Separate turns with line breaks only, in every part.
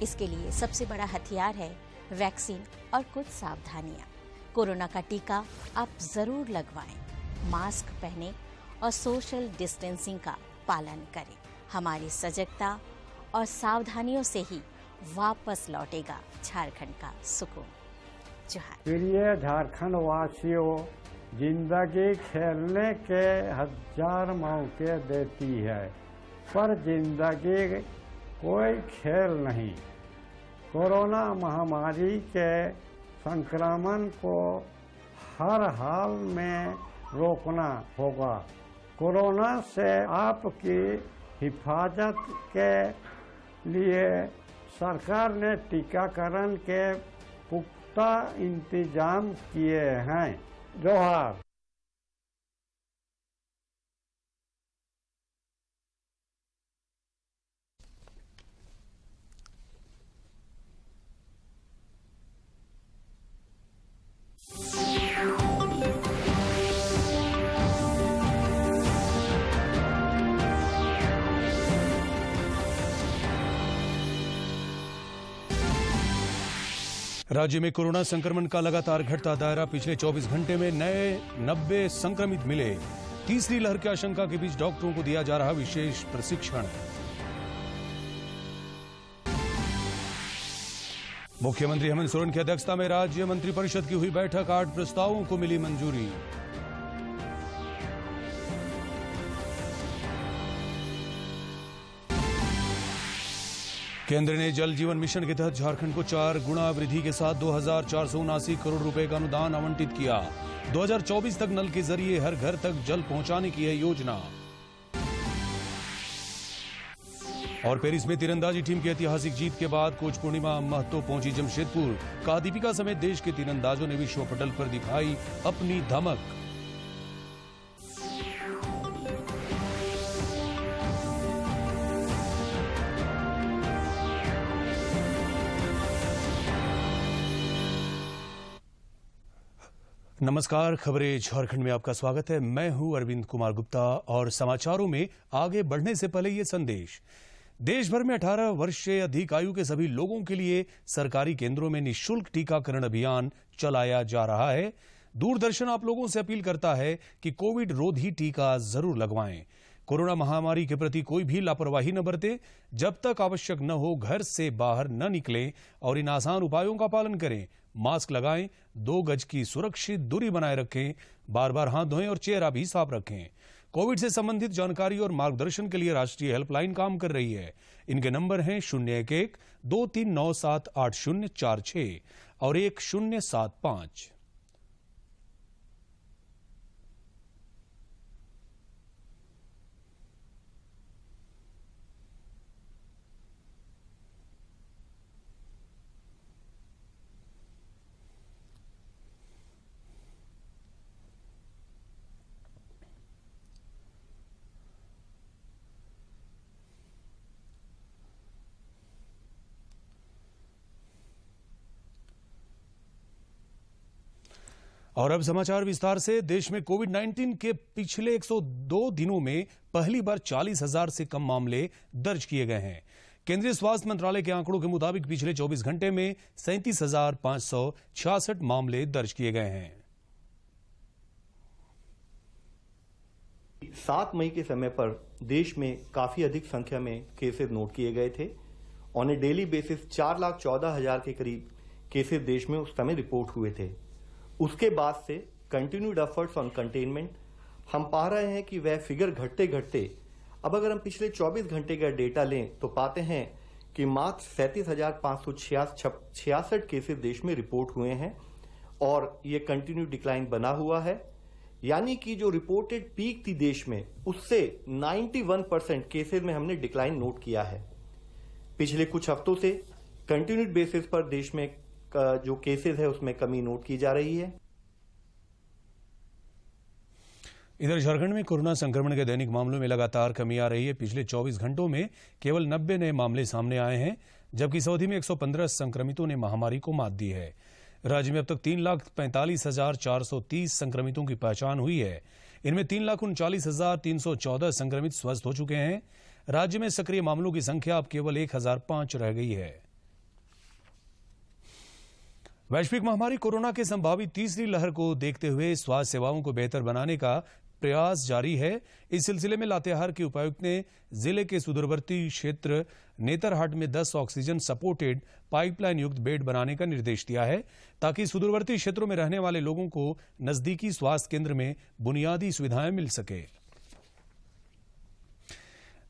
इसके लिए सबसे बड़ा हथियार है वैक्सीन और कुछ सावधानियां। कोरोना का टीका आप जरूर लगवाएं, मास्क पहने और सोशल डिस्टेंसिंग का पालन करें। हमारी सजगता और सावधानियों से ही वापस लौटेगा झारखंड का सुकून। जोहार।
प्रिय झारखंड वासियों, जिंदगी खेलने के 1000 मौके देती है, पर जिंदगी कोई खेल नहीं। कोरोना महामारी के संक्रमण को हर हाल में रोकना होगा। कोरोना से आपकी हिफाजत के लिए सरकार ने टीकाकरण के पुख्ता इंतजाम किए हैं। जोहार।
राज्य में कोरोना संक्रमण का लगातार घटता दायरा। पिछले 24 घंटे में नए 90 संक्रमित मिले। तीसरी लहर की आशंका के बीच डॉक्टरों को दिया जा रहा विशेष प्रशिक्षण। मुख्यमंत्री हेमंत सोरेन की अध्यक्षता में राज्य मंत्रिपरिषद की हुई बैठक। 8 प्रस्तावों को मिली मंजूरी। केंद्र ने जल जीवन मिशन के तहत झारखंड को 4 गुना वृद्धि के साथ 2479 करोड़ रुपए का अनुदान आवंटित किया। 2024 तक नल के जरिए हर घर तक जल पहुंचाने की है योजना। और पेरिस में तीरंदाजी टीम की ऐतिहासिक जीत के बाद कोच पूर्णिमा महतो पहुंची जमशेदपुर। कहा, दीपिका समेत देश के तीरंदाजों ने विश्व पटल पर दिखाई अपनी धमक। नमस्कार, खबरें झारखंड में आपका स्वागत है। मैं हूं अरविंद कुमार गुप्ता और समाचारों में आगे बढ़ने से पहले ये संदेश। देश भर में 18 वर्ष से अधिक आयु के सभी लोगों के लिए सरकारी केंद्रों में निःशुल्क टीकाकरण अभियान चलाया जा रहा है। दूरदर्शन आप लोगों से अपील करता है कि कोविड रोधी टीका जरूर लगवाएं। कोरोना महामारी के प्रति कोई भी लापरवाही न बरतें। जब तक आवश्यक न हो घर से बाहर न निकलें और इन आसान उपायों का पालन करें। मास्क लगाएं, 2 गज की सुरक्षित दूरी बनाए रखें, बार बार हाथ धोएं और चेहरा भी साफ रखें। कोविड से संबंधित जानकारी और मार्गदर्शन के लिए राष्ट्रीय हेल्पलाइन काम कर रही है। इनके नंबर हैं 011 2397 8046 और 1075। और अब समाचार विस्तार से। देश में कोविड-19 के पिछले 102 दिनों में पहली बार 40,000 से कम मामले दर्ज किए गए हैं। केंद्रीय स्वास्थ्य मंत्रालय के आंकड़ों के मुताबिक पिछले 24 घंटे में 37,566 मामले दर्ज किए गए हैं।
7 मई के समय पर देश में काफी अधिक संख्या में केसेस नोट किए गए थे। ऑन ए डेली बेसिस 4,14,000 के करीब केसेस देश में उस समय रिपोर्ट हुए थे। उसके बाद से कंटिन्यूड एफर्ट्स ऑन कंटेनमेंट हम पा रहे हैं कि वह फिगर घटते घटते अब अगर हम पिछले 24 घंटे का डेटा लें तो पाते हैं कि मात्र 37,566 केसेस देश में रिपोर्ट हुए हैं और ये कंटिन्यू डिक्लाइन बना हुआ है। यानी कि जो रिपोर्टेड पीक थी देश में उससे 91% केसेस में हमने डिक्लाइन नोट किया है। पिछले कुछ हफ्तों से कंटिन्यूड बेसिस पर देश में जो केसेस है उसमें कमी नोट की जा रही है।
इधर झारखंड में कोरोना संक्रमण के दैनिक मामलों में लगातार कमी आ रही है। पिछले 24 घंटों में केवल 90 नए मामले सामने आए हैं, जबकि इस अवधि में 115 संक्रमितों ने महामारी को मात दी है। राज्य में अब तक 3,45,430 संक्रमितों की पहचान हुई है। इनमें 3,39,314 संक्रमित स्वस्थ हो चुके हैं। राज्य में सक्रिय मामलों की संख्या अब केवल 1,005 रह गई है। वैश्विक महामारी कोरोना के संभावित तीसरी लहर को देखते हुए स्वास्थ्य सेवाओं को बेहतर बनाने का प्रयास जारी है। इस सिलसिले में लातेहार के उपायुक्त ने जिले के सुदूरवर्ती क्षेत्र नेतरहाट में 10 ऑक्सीजन सपोर्टेड पाइपलाइन युक्त बेड बनाने का निर्देश दिया है, ताकि सुदूरवर्ती क्षेत्रों में रहने वाले लोगों को नजदीकी स्वास्थ्य केंद्र में बुनियादी सुविधाएं मिल सके।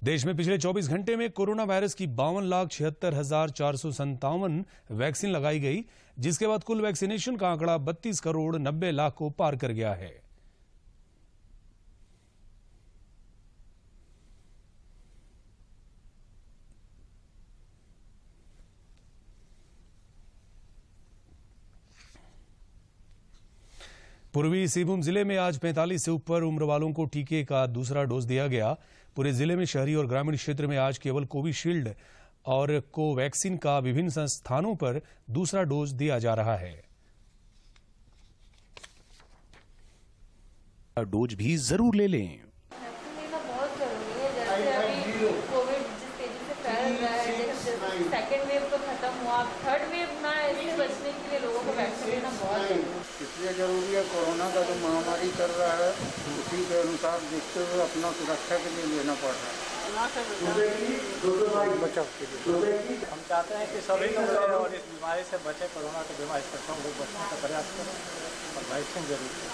देश में पिछले 24 घंटे में कोरोना वायरस की 52,76,457 वैक्सीन लगाई गई, जिसके बाद कुल वैक्सीनेशन का आंकड़ा 32 करोड़ 90 लाख को पार कर गया है। पूर्वी सिंहभूम जिले में आज 45 से ऊपर उम्र वालों को टीके का दूसरा डोज दिया गया। पूरे जिले में शहरी और ग्रामीण क्षेत्र में आज केवल कोविशील्ड और कोवैक्सीन का विभिन्न संस्थानों पर दूसरा डोज दिया जा रहा है। डोज भी जरूर ले लें।
बहुत जरूरी है। जैसे अभी कोविड जिस तेजी से फैल रहा है, सेकेंड वेव तो खत्म हुआ, थर्ड वेव ना इससे बचने के लिए लोगों को वैक्सीन लेना बहुत जरूरी है।
इसलिए जरूरी है, कोरोना का जो महामारी चल रहा है उसी के अनुसार देखते हुए अपना सुरक्षा के लिए लेना पड़ रहा है, बचाव के लिए।
हम चाहते हैं कि सभी लोग और इस बीमारी से बचे, कोरोना की बीमारी से कम लोग बचने का प्रयास करें और वैक्सीन जरूर लें।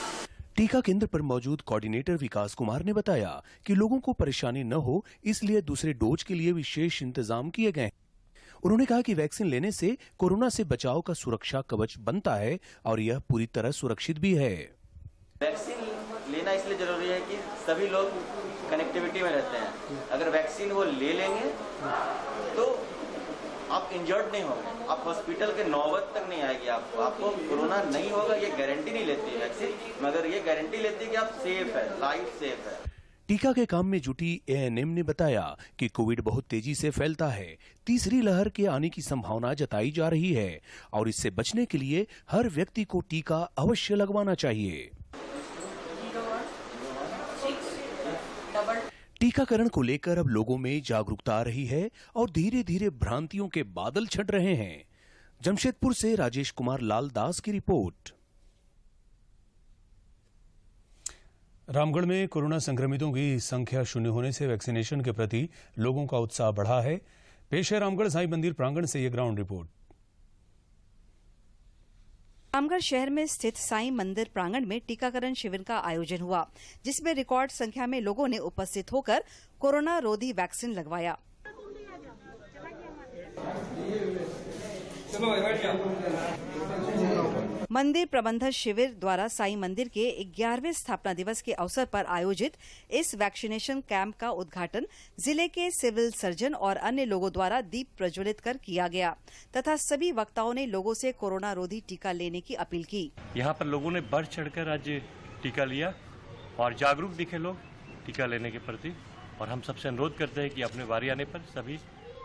टीका केंद्र पर मौजूद कोऑर्डिनेटर विकास कुमार ने बताया कि लोगों को परेशानी न हो, इसलिए दूसरे डोज के लिए विशेष इंतजाम किए गए। उन्होंने कहा कि वैक्सीन लेने से कोरोना से बचाव का सुरक्षा कवच बनता है और यह पूरी तरह सुरक्षित भी है।
वैक्सीन लेना इसलिए जरूरी है कि सभी लोग कनेक्टिविटी में रहते हैं। अगर वैक्सीन वो ले लेंगे तो आप इंजर्ड नहीं होंगे, आप हॉस्पिटल के नौबत तक नहीं आएगी, आपको कोरोना नहीं होगा, ये गारंटी नहीं लेती है वैक्सीन, मगर ये गारंटी लेती है कि आप सेफ है, लाइफ सेफ है।
टीका के काम में जुटी एएनएम ने बताया कि कोविड बहुत तेजी से फैलता है, तीसरी लहर के आने की संभावना जताई जा रही है और इससे बचने के लिए हर व्यक्ति को टीका अवश्य लगवाना चाहिए। टीकाकरण को लेकर अब लोगों में जागरूकता आ रही है और धीरे धीरे भ्रांतियों के बादल छट रहे हैं। जमशेदपुर से राजेश कुमार लाल दास की रिपोर्ट। रामगढ़ में कोरोना संक्रमितों की संख्या शून्य होने से वैक्सीनेशन के प्रति लोगों का उत्साह बढ़ा है। पेश है रामगढ़ साईं मंदिर प्रांगण से यह ग्राउंड रिपोर्ट।
रामगढ़ शहर में स्थित साईं मंदिर प्रांगण में टीकाकरण शिविर का आयोजन हुआ, जिसमें रिकॉर्ड संख्या में लोगों ने उपस्थित होकर कोरोना रोधी वैक्सीन लगवाया। मंदिर प्रबंधक शिविर द्वारा साईं मंदिर के 11वें स्थापना दिवस के अवसर पर आयोजित इस वैक्सीनेशन कैंप का उद्घाटन जिले के सिविल सर्जन और अन्य लोगों द्वारा दीप प्रज्वलित कर किया गया तथा सभी वक्ताओं ने लोगों से कोरोना रोधी टीका लेने की अपील की।
यहाँ पर लोगों ने बढ़ चढ़कर आज टीका लिया और जागरूक दिखे लोग टीका लेने के प्रति, और हम सबसे अनुरोध करते हैं कि अपने बारी आने पर सभी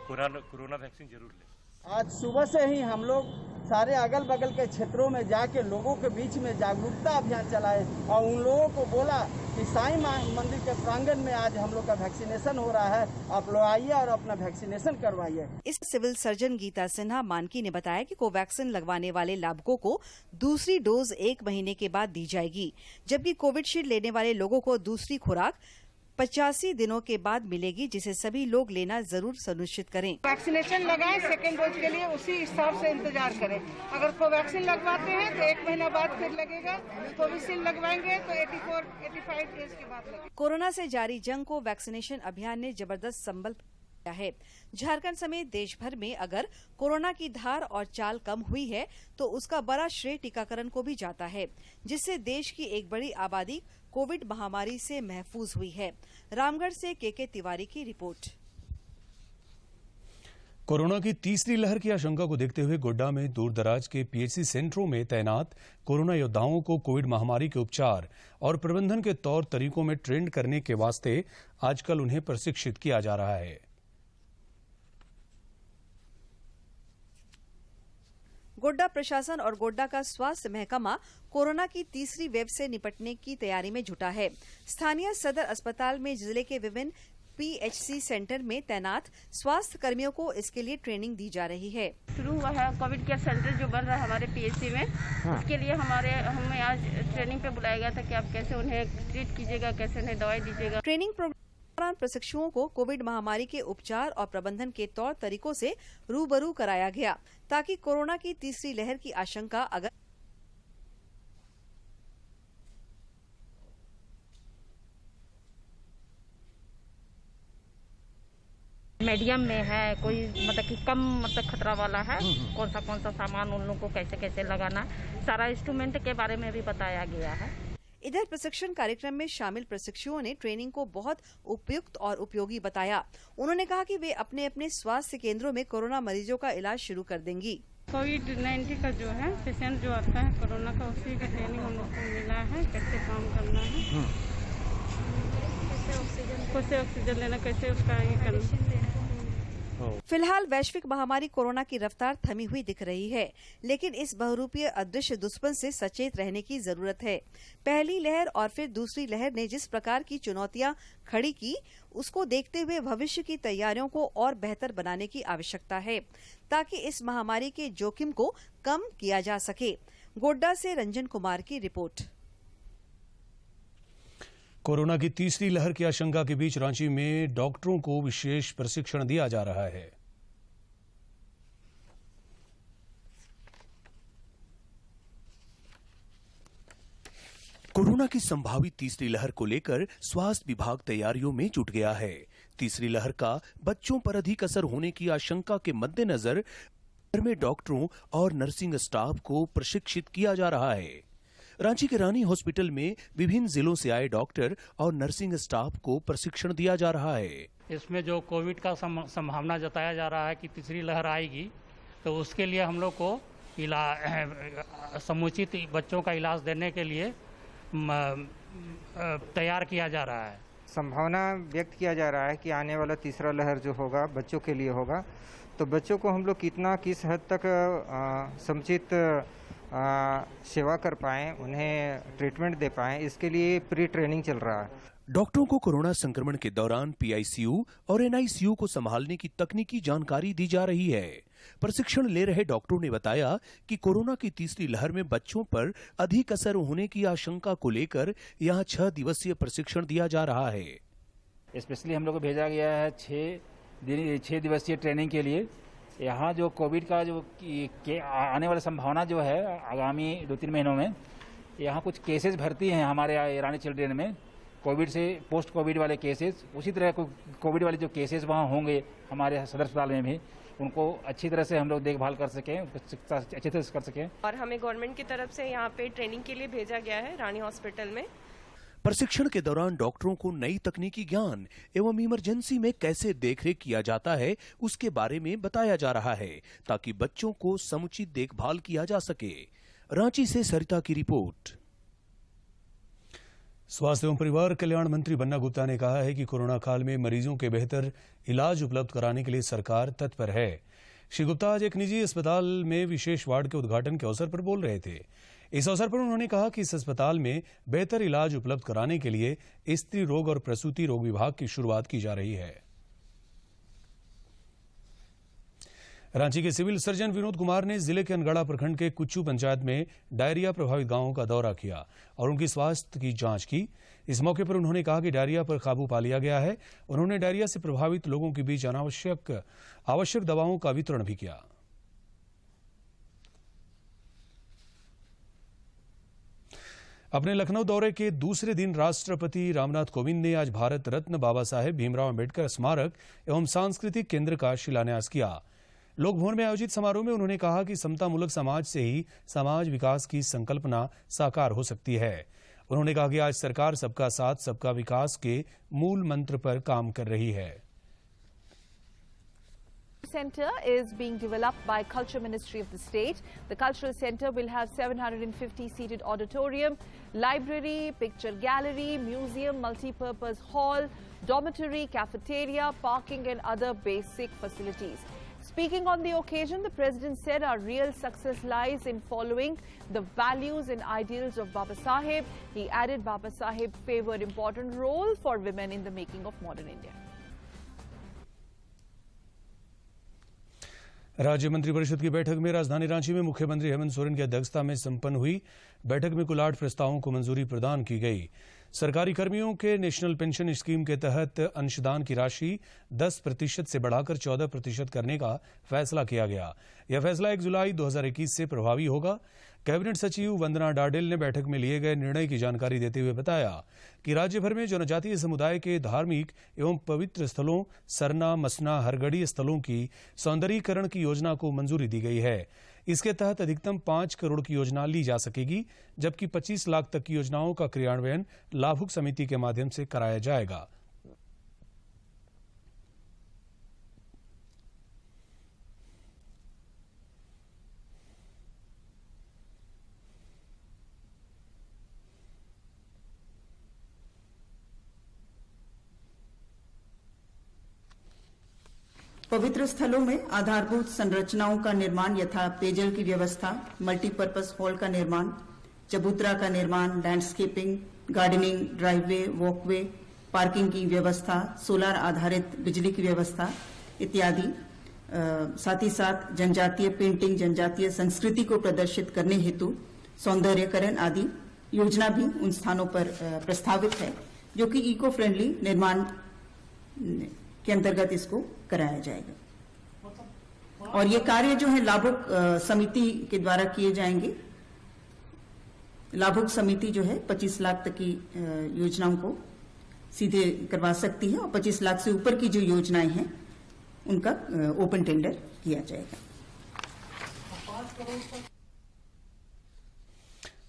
कोरोना वैक्सीन जरूर लें।
आज सुबह से ही हम लोग सारे अगल बगल के क्षेत्रों में जाके लोगों के बीच में जागरूकता अभियान चलाए और उन लोगों को बोला कि साईं मंदिर के प्रांगण में आज हम लोग का वैक्सीनेशन हो रहा है, आप लोग आइए और अपना वैक्सीनेशन करवाइए।
इस सिविल सर्जन गीता सिन्हा मानकी ने बताया कि कोवैक्सीन लगवाने वाले लाभुकों को दूसरी डोज 1 महीने के बाद दी जाएगी, जबकि कोविशील्ड लेने वाले लोगों को दूसरी खुराक 85 दिनों के बाद मिलेगी, जिसे सभी लोग लेना जरूर सुनिश्चित करें।
वैक्सीनेशन लगाएं, सेकेंड डोज के लिए उसी हिसाब से इंतजार करें। अगर कोवैक्सीन लगवाते हैं तो 1 महीना बाद फिर लगेगा, कोविशील्ड लगवाएंगे तो 84-85 डेज के बाद लगेगा।
कोरोना से जारी जंग को वैक्सीनेशन अभियान ने जबरदस्त संबल है। झारखंड समेत देश भर में अगर कोरोना की धार और चाल कम हुई है तो उसका बड़ा श्रेय टीकाकरण को भी जाता है, जिससे देश की एक बड़ी आबादी कोविड महामारी से महफूज हुई है। रामगढ़ से के तिवारी की रिपोर्ट।
कोरोना की तीसरी लहर की आशंका को देखते हुए गोड्डा में दूर दराज के पीएचसी सेंटरों में तैनात कोरोना योद्धाओं को कोविड महामारी के उपचार और प्रबंधन के तौर तरीकों में ट्रेंड करने के वास्ते आजकल उन्हें प्रशिक्षित किया जा रहा है।
गोड्डा प्रशासन और गोड्डा का स्वास्थ्य महकमा कोरोना की तीसरी वेव से निपटने की तैयारी में जुटा है। स्थानीय सदर अस्पताल में जिले के विभिन्न पीएचसी सेंटर में तैनात स्वास्थ्य कर्मियों को इसके लिए ट्रेनिंग दी जा रही है।
शुरू हुआ है कोविड केयर सेंटर जो बन रहा है हमारे पीएचसी में, उसके लिए हमें आज ट्रेनिंग पे बुलाया गया था कि आप कैसे उन्हें ट्रीट कीजिएगा, कैसे उन्हें दवाई दीजिएगा।
ट्रेनिंग प्रोग्राम के दौरान प्रशिक्षुओं को कोविड महामारी के उपचार और प्रबंधन के तौर तरीकों से रूबरू कराया गया, ताकि कोरोना की तीसरी लहर की आशंका अगर
मीडियम में है, कोई मतलब कि कम खतरा वाला है, कौन सा सामान उन लोगों को कैसे कैसे लगाना, सारा इंस्ट्रूमेंट के बारे में भी बताया गया है।
इधर प्रशिक्षण कार्यक्रम में शामिल प्रशिक्षुओं ने ट्रेनिंग को बहुत उपयुक्त और उपयोगी बताया। उन्होंने कहा कि वे अपने अपने स्वास्थ्य केंद्रों में कोरोना मरीजों का इलाज शुरू कर देंगी।
कोविड-19 का जो है पेशेंट जो आता है कोरोना का, उसी का ट्रेनिंग हम लोग को मिला है, कैसे काम करना है, कैसे ऑक्सीजन लेना, कैसे उसका ये करना।
फिलहाल वैश्विक महामारी कोरोना की रफ्तार थमी हुई दिख रही है, लेकिन इस बहुरूपीय अदृश्य दुश्मन से सचेत रहने की जरूरत है। पहली लहर और फिर दूसरी लहर ने जिस प्रकार की चुनौतियां खड़ी की, उसको देखते हुए भविष्य की तैयारियों को और बेहतर बनाने की आवश्यकता है, ताकि इस महामारी के जोखिम को कम किया जा सके। गोड्डा से रंजन कुमार की रिपोर्ट।
कोरोना की तीसरी लहर की आशंका के बीच रांची में डॉक्टरों को विशेष प्रशिक्षण दिया जा रहा है। कोरोना की संभावित तीसरी लहर को लेकर स्वास्थ्य विभाग तैयारियों में जुट गया है। तीसरी लहर का बच्चों पर अधिक असर होने की आशंका के मद्देनजर में डॉक्टरों और नर्सिंग स्टाफ को प्रशिक्षित किया जा रहा है। रांची के रानी हॉस्पिटल में विभिन्न जिलों से आए डॉक्टर और नर्सिंग स्टाफ को प्रशिक्षण दिया जा रहा है।
इसमें जो कोविड का संभावना जताया जा रहा है कि तीसरी लहर आएगी, तो उसके लिए हम लोग को समुचित बच्चों का इलाज देने के लिए तैयार किया जा रहा है।
संभावना व्यक्त किया जा रहा है कि आने वाला तीसरा लहर जो होगा बच्चों के लिए होगा, तो बच्चों को हम लोग किस हद तक समुचित सेवा कर पाएं, उन्हें ट्रीटमेंट दे पाएं, इसके लिए प्री ट्रेनिंग चल रहा है।
डॉक्टरों को कोरोना संक्रमण के दौरान पीआईसीयू और एनआईसीयू को संभालने की तकनीकी जानकारी दी जा रही है। प्रशिक्षण ले रहे डॉक्टरों ने बताया कि कोरोना की तीसरी लहर में बच्चों पर अधिक असर होने की आशंका को लेकर यहां 6 दिवसीय प्रशिक्षण दिया जा रहा है।
स्पेशली हम लोग को भेजा गया है 6 दिवसीय ट्रेनिंग के लिए। यहाँ जो कोविड का जो आने वाली संभावना जो है आगामी 2-3 महीनों में, यहाँ कुछ केसेस भर्ती हैं हमारे रानी चिल्ड्रेन में, कोविड से पोस्ट कोविड वाले केसेस। उसी तरह कोविड वाले जो केसेस वहाँ होंगे हमारे सदर अस्पताल में भी, उनको अच्छी तरह से हम लोग देखभाल कर सकें, अच्छी तरह से कर सकें।
और हमें गवर्नमेंट की तरफ से यहाँ पे ट्रेनिंग के लिए भेजा गया है रानी हॉस्पिटल में।
प्रशिक्षण के दौरान डॉक्टरों को नई तकनीकी ज्ञान एवं इमरजेंसी में कैसे देखरेख किया जाता है उसके बारे में बताया जा रहा है, ताकि बच्चों को समुचित देखभाल किया जा सके। रांची से सरिता की रिपोर्ट। स्वास्थ्य एवं परिवार कल्याण मंत्री बन्ना गुप्ता ने कहा है कि कोरोना काल में मरीजों के बेहतर इलाज उपलब्ध कराने के लिए सरकार तत्पर है। श्री गुप्ता आज एक निजी अस्पताल में विशेष वार्ड के उद्घाटन के अवसर पर बोल रहे थे। इस अवसर पर उन्होंने कहा कि इस अस्पताल में बेहतर इलाज उपलब्ध कराने के लिए स्त्री रोग और प्रसूति रोग विभाग की शुरुआत की जा रही है। रांची के सिविल सर्जन विनोद कुमार ने जिले के अनगढ़ा प्रखंड के कुच्चू पंचायत में डायरिया प्रभावित गांवों का दौरा किया और उनकी स्वास्थ्य की जांच की। इस मौके पर उन्होंने कहा कि डायरिया पर काबू पा लिया गया है। उन्होंने डायरिया से प्रभावित लोगों के बीच आवश्यक दवाओं का वितरण भी किया। अपने लखनऊ दौरे के दूसरे दिन राष्ट्रपति रामनाथ कोविंद ने आज भारत रत्न बाबा साहेब भीमराव अंबेडकर स्मारक एवं सांस्कृतिक केंद्र का शिलान्यास किया। लोक भवन में आयोजित समारोह में उन्होंने कहा कि समतामूलक समाज से ही समाज विकास की संकल्पना साकार हो सकती है। उन्होंने कहा कि आज सरकार सबका साथ सबका विकास के मूल मंत्र पर काम कर रही है।
Center is being developed by Culture Ministry of the state. The cultural center will have 750 seated auditorium, library, picture gallery, museum, multi-purpose hall, dormitory, cafeteria, parking and other basic facilities. Speaking on the occasion, the President said our real success lies in following the values and ideals of Baba Saheb. He added Baba Saheb favored important role for women in the making of modern India.
राज्य मंत्रिपरिषद की बैठक में राजधानी रांची में मुख्यमंत्री हेमंत सोरेन की अध्यक्षता में संपन्न हुई बैठक में कुल 8 प्रस्तावों को मंजूरी प्रदान की गई। सरकारी कर्मियों के नेशनल पेंशन स्कीम के तहत अंशदान की राशि 10% से बढ़ाकर 14% करने का फैसला किया गया। यह फैसला 1 जुलाई 2021 से प्रभावी होगा। कैबिनेट सचिव वंदना डाडेल ने बैठक में लिए गए निर्णय की जानकारी देते हुए बताया कि राज्य भर में जनजातीय समुदाय के धार्मिक एवं पवित्र स्थलों सरना, मसना, हरगढ़ी स्थलों की सौंदर्यीकरण की योजना को मंजूरी दी गई है। इसके तहत अधिकतम 5 करोड़ की योजना ली जा सकेगी, जबकि 25 लाख तक की योजनाओं का क्रियान्वयन लाभुक समिति के माध्यम से कराया जाएगा।
पवित्र स्थलों में आधारभूत संरचनाओं का निर्माण यथा पेयजल की व्यवस्था, मल्टीपर्पज हॉल का निर्माण, चबूतरा का निर्माण, landscaping, gardening, driveway, walkway, parking की व्यवस्था, सोलर आधारित बिजली की व्यवस्था इत्यादि। साथ ही साथ जनजातीय पेंटिंग, जनजातीय संस्कृति को प्रदर्शित करने हेतु सौंदर्यकरण आदि योजना भी उन स्थानों पर प्रस्तावित है, जो कि इको फ्रेंडली निर्माण के अंतर्गत इसको कराया जाएगा। और ये कार्य जो है लाभुक समिति के द्वारा किए जाएंगे। लाभुक समिति जो है 25 लाख तक की योजनाओं को सीधे करवा सकती है और 25 लाख से ऊपर की जो योजनाएं हैं उनका ओपन टेंडर किया जाएगा।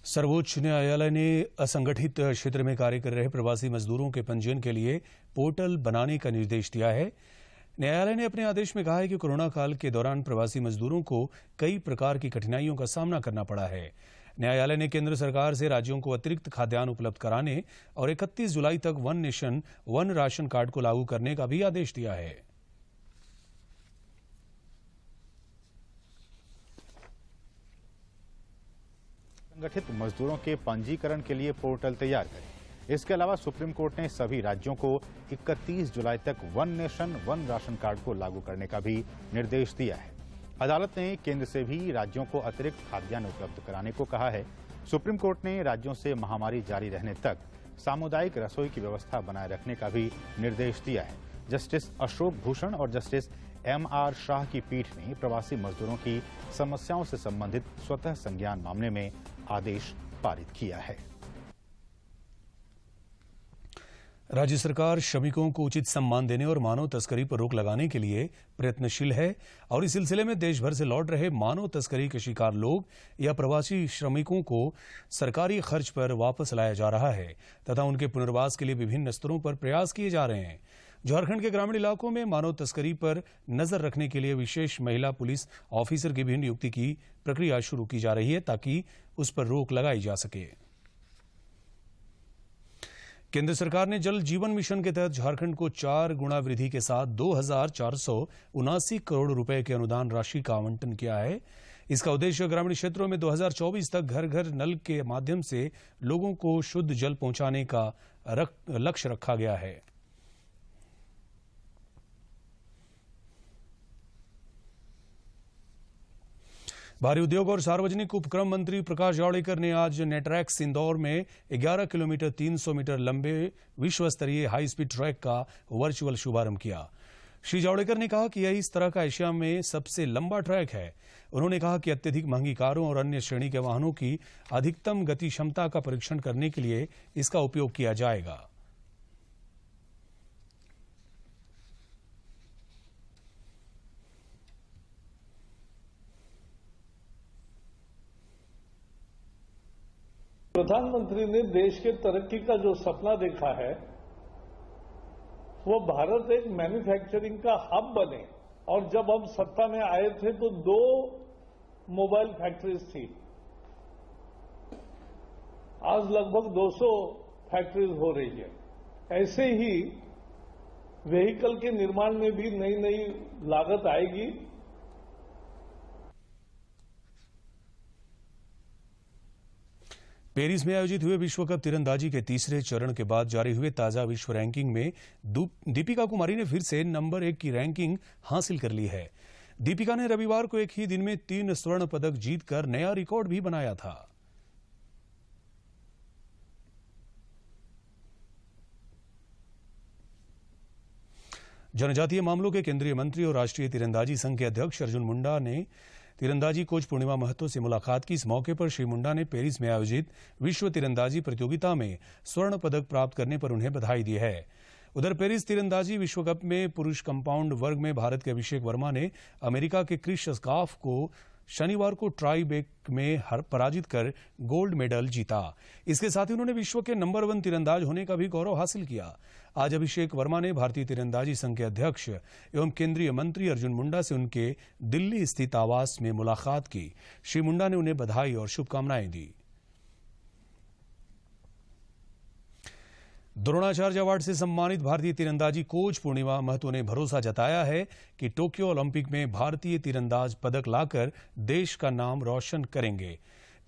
सर्वोच्च न्यायालय ने असंगठित क्षेत्र में कार्य कर रहे प्रवासी मजदूरों के पंजीयन के लिए पोर्टल बनाने का निर्देश दिया है। न्यायालय ने अपने आदेश में कहा है कि कोरोना काल के दौरान प्रवासी मजदूरों को कई प्रकार की कठिनाइयों का सामना करना पड़ा है। न्यायालय ने केंद्र सरकार से राज्यों को अतिरिक्त खाद्यान्न उपलब्ध कराने और 31 जुलाई तक one nation one ration card को लागू करने का भी आदेश दिया है।
संगठित मजदूरों के पंजीकरण के लिए पोर्टल तैयार करें। इसके अलावा सुप्रीम कोर्ट ने सभी राज्यों को 31 जुलाई तक one nation one ration card को लागू करने का भी निर्देश दिया है। अदालत ने केंद्र से भी राज्यों को अतिरिक्त खाद्यान्न उपलब्ध कराने को कहा है। सुप्रीम कोर्ट ने राज्यों से महामारी जारी रहने तक सामुदायिक रसोई की व्यवस्था बनाए रखने का भी निर्देश दिया है। जस्टिस अशोक भूषण और जस्टिस MR शाह की पीठ ने प्रवासी मजदूरों की समस्याओं से संबंधित स्वतः संज्ञान मामले में आदेश पारित किया है।
राज्य सरकार श्रमिकों को उचित सम्मान देने और मानव तस्करी पर रोक लगाने के लिए प्रयत्नशील है और इस सिलसिले में देश भर से लौट रहे मानव तस्करी के शिकार लोग या प्रवासी श्रमिकों को सरकारी खर्च पर वापस लाया जा रहा है तथा उनके पुनर्वास के लिए विभिन्न स्तरों पर प्रयास किए जा रहे हैं। झारखंड के ग्रामीण इलाकों में मानव तस्करी पर नजर रखने के लिए विशेष महिला पुलिस ऑफिसर की भी नियुक्ति की प्रक्रिया शुरू की जा रही है ताकि उस पर रोक लगाई जा सके। केंद्र सरकार ने जल जीवन मिशन के तहत झारखंड को 4 गुना वृद्धि के साथ 2,479 करोड़ रुपए के अनुदान राशि का आवंटन किया है। इसका उद्देश्य ग्रामीण क्षेत्रों में 2024 तक घर घर नल के माध्यम से लोगों को शुद्ध जल पहुंचाने का लक्ष्य रखा गया है। भारी उद्योग और सार्वजनिक उपक्रम मंत्री प्रकाश जावड़ेकर ने आज नेट्रैक्स इंदौर में 11 किलोमीटर 300 मीटर लंबे विश्व स्तरीय हाई स्पीड ट्रैक का वर्चुअल शुभारंभ किया। श्री जावड़ेकर ने कहा कि यह इस तरह का एशिया में सबसे लंबा ट्रैक है। उन्होंने कहा कि अत्यधिक महंगी कारों और अन्य श्रेणी के वाहनों की अधिकतम गति क्षमता का परीक्षण करने के लिए इसका उपयोग किया जाएगा।
प्रधानमंत्री ने देश के तरक्की का जो सपना देखा है वो भारत एक मैन्युफैक्चरिंग का हब बने। और जब हम सत्ता में आए थे तो 2 मोबाइल फैक्ट्रीज थी, आज लगभग 200 फैक्ट्रीज हो रही है। ऐसे ही व्हीकल के निर्माण में भी नई नई लागत आएगी।
पेरिस में आयोजित हुए विश्व कप तीरंदाजी के तीसरे चरण के बाद जारी हुए ताजा विश्व रैंकिंग में दीपिका कुमारी ने फिर से नंबर 1 की रैंकिंग हासिल कर ली है। दीपिका ने रविवार को एक ही दिन में 3 स्वर्ण पदक जीतकर नया रिकॉर्ड भी बनाया था। जनजातीय मामलों के केंद्रीय मंत्री और राष्ट्रीय तीरंदाजी संघ के अध्यक्ष अर्जुन मुंडा ने तीरंदाजी कोच पूर्णिमा महतो से मुलाकात की। इस मौके पर श्री मुंडा ने पेरिस में आयोजित विश्व तीरंदाजी प्रतियोगिता में स्वर्ण पदक प्राप्त करने पर उन्हें बधाई दी है। उधर पेरिस तीरंदाजी विश्व कप में पुरुष कंपाउंड वर्ग में भारत के अभिषेक वर्मा ने अमेरिका के क्रिस स्काफ को शनिवार को ट्राई ब्रेक में पराजित कर गोल्ड मेडल जीता। इसके साथ ही उन्होंने विश्व के नंबर 1 तीरंदाज होने का भी गौरव हासिल किया। आज अभिषेक वर्मा ने भारतीय तीरंदाजी संघ के अध्यक्ष एवं केंद्रीय मंत्री अर्जुन मुंडा से उनके दिल्ली स्थित आवास में मुलाकात की। श्री मुंडा ने उन्हें बधाई और शुभकामनाएं दी। द्रोणाचार्य अवार्ड से सम्मानित भारतीय तीरंदाजी कोच पूर्णिमा महतो ने भरोसा जताया है कि टोक्यो ओलंपिक में भारतीय तीरंदाज पदक लाकर देश का नाम रोशन करेंगे।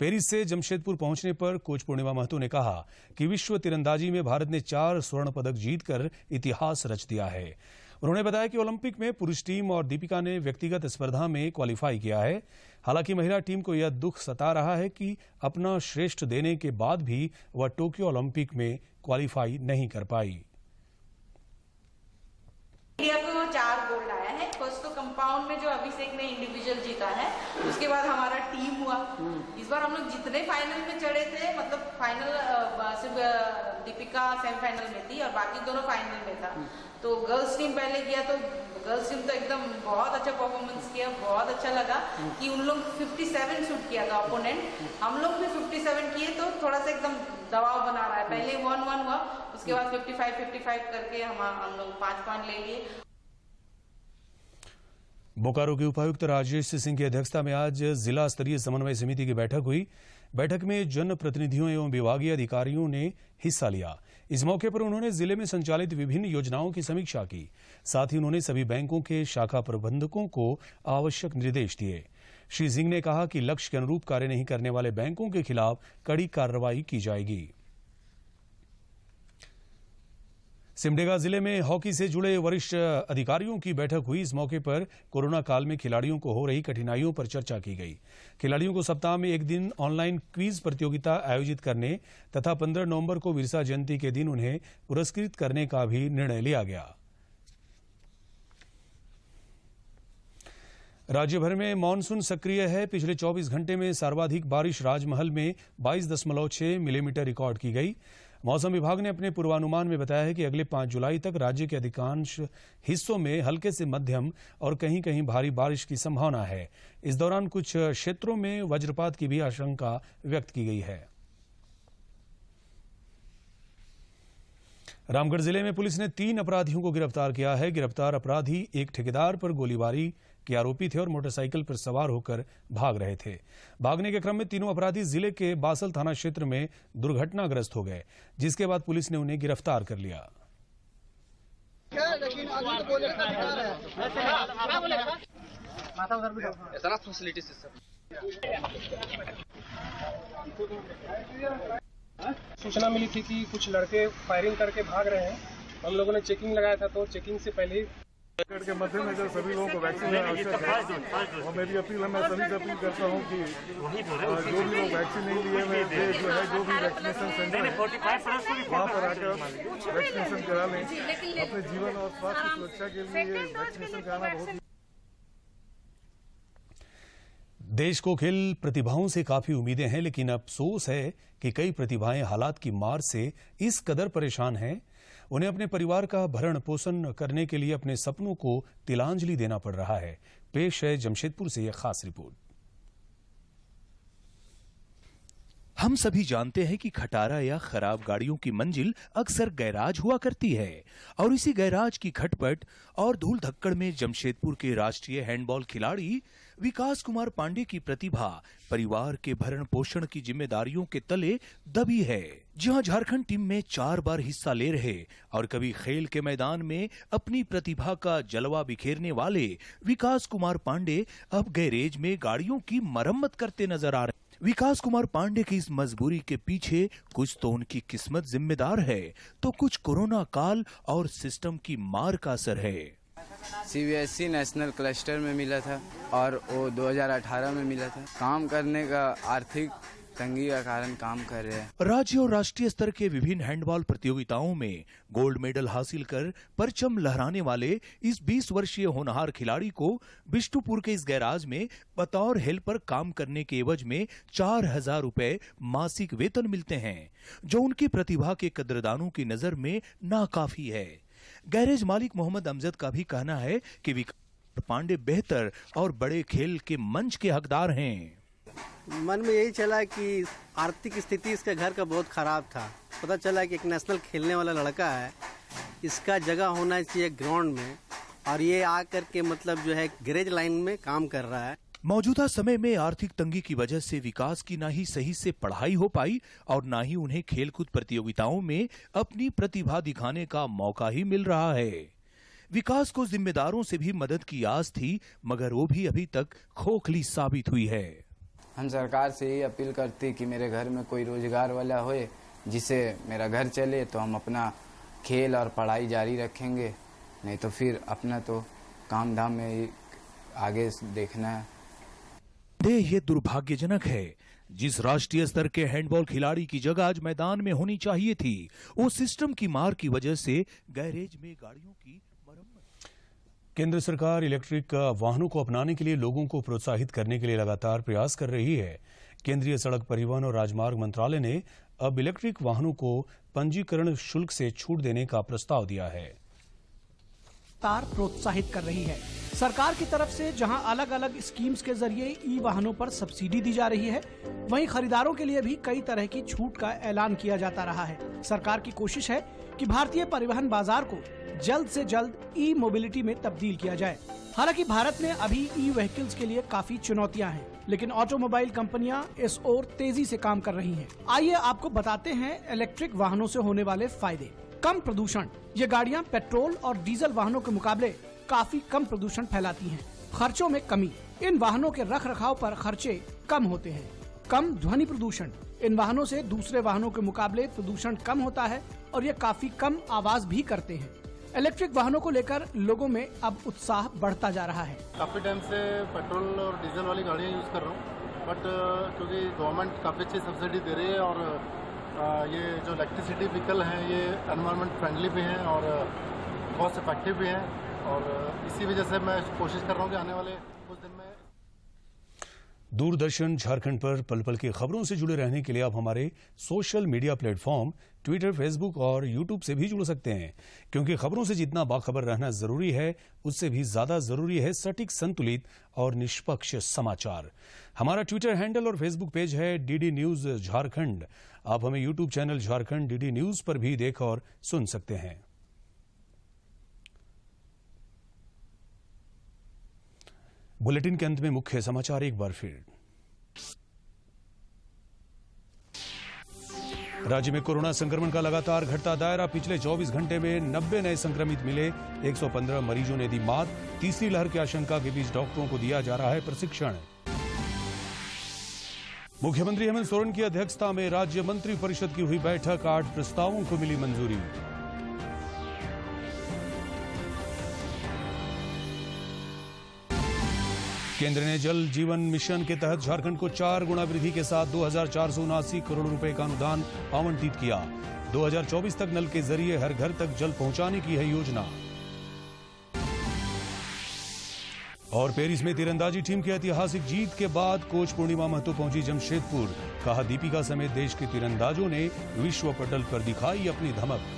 पेरिस से जमशेदपुर पहुंचने पर कोच पूर्णिमा महतो ने कहा कि विश्व तीरंदाजी में भारत ने 4 स्वर्ण पदक जीतकर इतिहास रच दिया है। उन्होंने बताया कि ओलंपिक में पुरुष टीम और दीपिका ने व्यक्तिगत स्पर्धा में क्वालिफाई किया है। हालांकि महिला टीम को यह दुख सता रहा है कि अपना श्रेष्ठ देने के बाद भी वह टोक्यो ओलंपिक में क्वालिफाई नहीं कर पाई।
इंडिया को 4 गोल्ड आया है। फर्स्ट तो कंपाउंड में जो अभिषेक ने इंडिविजुअल जीता है, उसके बाद हमारा टीम हुआ। इस बार हम लोग जितने फाइनल में चढ़े थे, मतलब फाइनल सिर्फ दीपिका सेमीफाइनल में थी और बाकी दोनों फाइनल में था। तो गर्ल्स टीम पहले किया, तो गर्ल्स टीम तो एकदम बहुत अच्छा परफॉर्मेंस किया। बहुत अच्छा लगा कि उन लोग 57 शूट किया था अपोनेंट, हम लोग भी 57 किए, तो थोड़ा सा एकदम दबाव बना रहा है। पहले 1-1 हुआ, उसके बाद 55 करके हम लोग 5 पॉइंट ले लिए।
बोकारो के उपायुक्त राजेश सिंह की अध्यक्षता में आज जिला स्तरीय समन्वय समिति की बैठक हुई। बैठक में जनप्रतिनिधियों एवं विभागीय अधिकारियों ने हिस्सा लिया। इस मौके पर उन्होंने जिले में संचालित विभिन्न योजनाओं की समीक्षा की। साथ ही उन्होंने सभी बैंकों के शाखा प्रबंधकों को आवश्यक निर्देश दिए। श्री सिंह ने कहा कि लक्ष्य के अनुरूप कार्य नहीं करने वाले बैंकों के खिलाफ कड़ी कार्रवाई की जाएगी। सिमडेगा जिले में हॉकी से जुड़े वरिष्ठ अधिकारियों की बैठक हुई। इस मौके पर कोरोना काल में खिलाड़ियों को हो रही कठिनाइयों पर चर्चा की गई। खिलाड़ियों को सप्ताह में एक दिन ऑनलाइन क्विज प्रतियोगिता आयोजित करने तथा 15 नवंबर को बिरसा जयंती के दिन उन्हें पुरस्कृत करने का भी निर्णय लिया गया। राज्य भर में मानसून सक्रिय है। पिछले 24 घंटे में सर्वाधिक बारिश राजमहल में 22.6 मिलीमीटर रिकॉर्ड की गई। मौसम विभाग ने अपने पूर्वानुमान में बताया है कि अगले 5 जुलाई तक राज्य के अधिकांश हिस्सों में हल्के से मध्यम और कहीं कहीं भारी बारिश की संभावना है। इस दौरान कुछ क्षेत्रों में वज्रपात की भी आशंका व्यक्त की गई है। रामगढ़ जिले में पुलिस ने 3 अपराधियों को गिरफ्तार किया है। गिरफ्तार अपराधी एक ठेकेदार पर गोलीबारी के आरोपी थे और मोटरसाइकिल पर सवार होकर भाग रहे थे। भागने के क्रम में तीनों अपराधी जिले के बासल थाना क्षेत्र में दुर्घटनाग्रस्त हो गए, जिसके बाद पुलिस ने उन्हें गिरफ्तार कर लिया।
सूचना मिली थी कि कुछ लड़के फायरिंग करके भाग रहे हैं। हम लोगों ने चेकिंग लगाया था, तो चेकिंग से पहले
के मद्देनजर सभी लोगों को वैक्सीन आवश्यक है और मेरी अपील है, मैं सभी से अपील करता हूं कि जो भी लोग वैक्सीन नहीं लिए हुए थे, जो भी वैक्सीनेशन सेंटर है वहां पर आकर वैक्सीनेशन करा लें। अपने जीवन और स्वास्थ्य की सुरक्षा के लिए वैक्सीनेशन कराना बहुत।
देश को खेल प्रतिभाओं से काफी उम्मीदें हैं, लेकिन अफसोस है कि कई प्रतिभाएं हालात की मार से इस कदर परेशान हैं, उन्हें अपने परिवार का भरण पोषण करने के लिए अपने सपनों को तिलांजलि देना पड़ रहा है। पेश है जमशेदपुर से यह खास रिपोर्ट।
हम सभी जानते हैं कि खटारा या खराब गाड़ियों की मंजिल अक्सर गैराज हुआ करती है और इसी गैराज की खटपट और धूल धक्कड़ में जमशेदपुर के राष्ट्रीय हैंडबॉल खिलाड़ी विकास कुमार पांडे की प्रतिभा परिवार के भरण पोषण की जिम्मेदारियों के तले दबी है। जहां झारखंड टीम में 4 बार हिस्सा ले रहे और कभी खेल के मैदान में अपनी प्रतिभा का जलवा बिखेरने वाले विकास कुमार पांडे अब गैरेज में गाड़ियों की मरम्मत करते नजर आ रहे। विकास कुमार पांडे की इस मजबूरी के पीछे कुछ तो उनकी किस्मत जिम्मेदार है, तो कुछ कोरोना काल और सिस्टम की मार का असर है।
CBSE नेशनल क्लस्टर में मिला था और वो 2018 में मिला था। काम करने का आर्थिक तंगी का कारण काम कर रहे हैं।
राज्य और राष्ट्रीय स्तर के विभिन्न हैंडबॉल प्रतियोगिताओं में गोल्ड मेडल हासिल कर परचम लहराने वाले इस 20 वर्षीय होनहार खिलाड़ी को बिष्टुपुर के इस गैराज में बतौर हेल्पर काम करने के एवज में 4,000 रुपए मासिक वेतन मिलते हैं, जो उनकी प्रतिभा के कद्रदानों की नजर में नाकाफी है। गैरेज मालिक मोहम्मद अमजद का भी कहना है कि विकास पांडे बेहतर और बड़े खेल के मंच के हकदार हैं।
मन में यही चला कि आर्थिक स्थिति इसके घर का बहुत खराब था। पता चला कि एक नेशनल खेलने वाला लड़का है, इसका जगह होना चाहिए ग्राउंड में, और ये आकर के मतलब जो है गैरेज लाइन में काम कर रहा है।
मौजूदा समय में आर्थिक तंगी की वजह से विकास की ना ही सही से पढ़ाई हो पाई और ना ही उन्हें खेलकूद प्रतियोगिताओं में अपनी प्रतिभा दिखाने का मौका ही मिल रहा है। विकास को जिम्मेदारों से भी मदद की आस थी, मगर वो भी अभी तक खोखली साबित हुई है।
हम सरकार से यही अपील करते कि मेरे घर में कोई रोजगार वाला होए जिससे मेरा घर चले, तो हम अपना खेल और पढ़ाई जारी रखेंगे, नहीं तो फिर अपना तो काम धाम में ही आगे देखना है।
ये दुर्भाग्यजनक है। जिस राष्ट्रीय स्तर के हैंडबॉल खिलाड़ी की जगह आज मैदान में होनी चाहिए थी, वो सिस्टम की मार की वजह से गैरेज में गाड़ियों की
केंद्र सरकार इलेक्ट्रिक वाहनों को अपनाने के लिए लोगों को प्रोत्साहित करने के लिए लगातार प्रयास कर रही है। केंद्रीय सड़क परिवहन और राजमार्ग मंत्रालय ने अब इलेक्ट्रिक वाहनों को पंजीकरण शुल्क से छूट देने का प्रस्ताव दिया है।
प्रोत्साहित कर रही है। सरकार की तरफ से जहां अलग अलग स्कीम्स के जरिए ई वाहनों पर सब्सिडी दी जा रही है, वहीं खरीदारों के लिए भी कई तरह की छूट का ऐलान किया जाता रहा है। सरकार की कोशिश है कि भारतीय परिवहन बाजार को जल्द से जल्द ई मोबिलिटी में तब्दील किया जाए। हालांकि भारत में अभी ई व्हीकल्स के लिए काफी चुनौतियां हैं, लेकिन ऑटोमोबाइल कंपनियां इस ओर तेजी से काम कर रही हैं। आइए आपको बताते हैं इलेक्ट्रिक वाहनों से होने वाले फायदे। कम प्रदूषण। ये गाड़ियां पेट्रोल और डीजल वाहनों के मुकाबले काफी कम प्रदूषण फैलाती हैं। खर्चों में कमी। इन वाहनों के रखरखाव पर खर्चे कम होते हैं। कम ध्वनि प्रदूषण। इन वाहनों से दूसरे वाहनों के मुकाबले प्रदूषण कम होता है और ये काफी कम आवाज भी करते हैं। इलेक्ट्रिक वाहनों को लेकर लोगों में अब उत्साह बढ़ता जा रहा है।
काफी टाइम से पेट्रोल और डीजल वाली गाड़ियाँ यूज कर रहा हूँ, बट क्योंकि गवर्नमेंट काफी अच्छी सब्सिडी दे रही है और ये जो इलेक्ट्रिसिटी व्हीकल हैं ये एनवायरनमेंट फ्रेंडली भी हैं और कॉस्ट इफेक्टिव भी हैं, और इसी वजह से मैं कोशिश कर रहा हूँ कि आने वाले कुछ दिन में।
दूरदर्शन झारखंड पर पल पल की खबरों से जुड़े रहने के लिए आप हमारे social media platform Twitter, Facebook और यूट्यूब से भी जुड़ सकते हैं, क्योंकि खबरों से जितना बाखबर रहना जरूरी है, उससे भी ज्यादा जरूरी है सटीक, संतुलित और निष्पक्ष समाचार। हमारा ट्विटर हैंडल और फेसबुक पेज है डीडी न्यूज झारखंड। आप हमें YouTube channel Jharkhand DD news पर भी देख और सुन सकते हैं। बुलेटिन के अंत में मुख्य समाचार एक बार फिर। राज्य में कोरोना संक्रमण का लगातार घटता दायरा। पिछले 24 घंटे में 90 नए संक्रमित मिले। 115 मरीजों ने दी मात। तीसरी लहर की आशंका के बीच डॉक्टरों को दिया जा रहा है प्रशिक्षण। मुख्यमंत्री हेमंत सोरेन की अध्यक्षता में राज्य मंत्री परिषद की हुई बैठक। 8 प्रस्तावों को मिली मंजूरी। केंद्र ने जल जीवन मिशन के तहत झारखंड को 4 गुना वृद्धि के साथ 2,479 करोड़ रुपए का अनुदान आवंटित किया। 2024 तक नल के जरिए हर घर तक जल पहुंचाने की है योजना। और पेरिस में तीरंदाजी टीम की ऐतिहासिक जीत के बाद कोच पूर्णिमा महतो पहुंची जमशेदपुर। कहा, दीपिका समेत देश के तीरंदाजों ने विश्व पटल पर दिखाई अपनी धमक।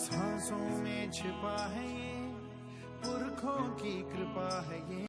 सांसों में छिपा है ये, पुरखों की कृपा है ये।